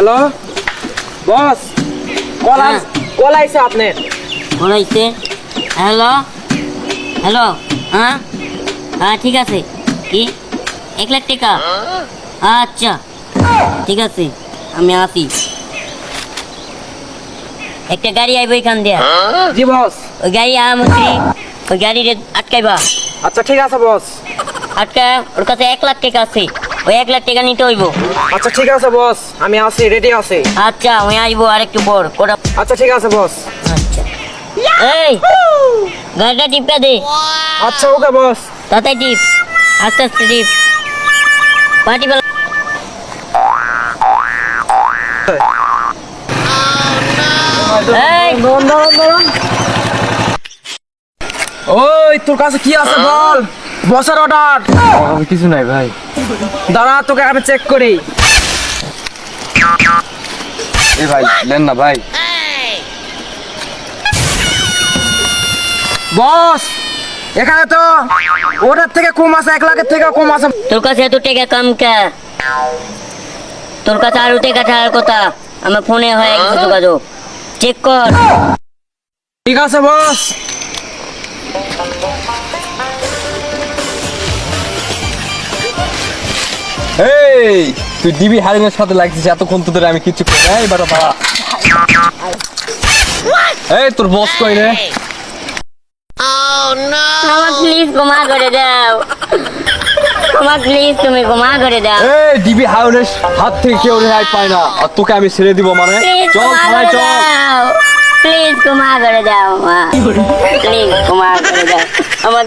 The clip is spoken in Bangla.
হ্যালো বস, কল আইছে আপনার। কল আইছে? হ্যালো হ্যালো, হ্যাঁ হ্যাঁ ঠিক আছে। কি 1 লাখ টাকা? আচ্ছা ঠিক আছে, আমি আসি। একটা গাড়ি আইব এখান দিয়া। জি বস। ওই গাড়ি ওই গাড়িরে আটকাইবা। আচ্ছা ঠিক আছে বস। আটকা, ওর কাছে 1 লাখ টাকা আছে, ওই 1 লাখ টাকা নিতে হইব। আচ্ছা ঠিক আছে বস, আমি আছি, রেডি আছি। আচ্ছা আমি আইবো আরেকটু পর কোটা। আচ্ছা ঠিক আছে বস। আচ্ছা এই গাড়িটা টিপটা দে। আচ্ছা ওকে বস। তাতে টিপ, আস্তে আস্তে টিপ। পার্টি বেলা এই ওই তোর কাছে কি আছে বল, বসের অর্ডার। কিছু নাই ভাই। দাঁড়া তোকে আমি চেক করি। এ ভাই নেন না ভাই। বস এখানে তো ওটার থেকে কম আছে, 1 লাখের থেকে কম আছে। তোর কাছে এত টাকা কম কে? তোর কাছে আরো টাকা থাকার কথা। আমার ফোনে হয়ে গেছে যোগাযোগ, চেক কর। ঠিক আছে বস। এই তুই ডিবি হারিমের সাথে লাগছিস এতক্ষণ তোদের আমি কিচ্ছু করি নাই। বাবা বাবা, এই তোর বস কই রে? আমার প্লিজ ক্ষমা করে দাও, ক্ষমা প্লিজ, তুমি ক্ষমা করে দাও। এই ডিবি হারিমের হাত থেকে কেউ রেহাই পায় না, আর তোকে আমি ছেড়ে দিব মানে? প্লিজ চল ক্ষমা থানায় করে চল। দাও, প্লিজ ক্ষমা করে দাও, মা প্লিজ ক্ষমা করে দাও আমার।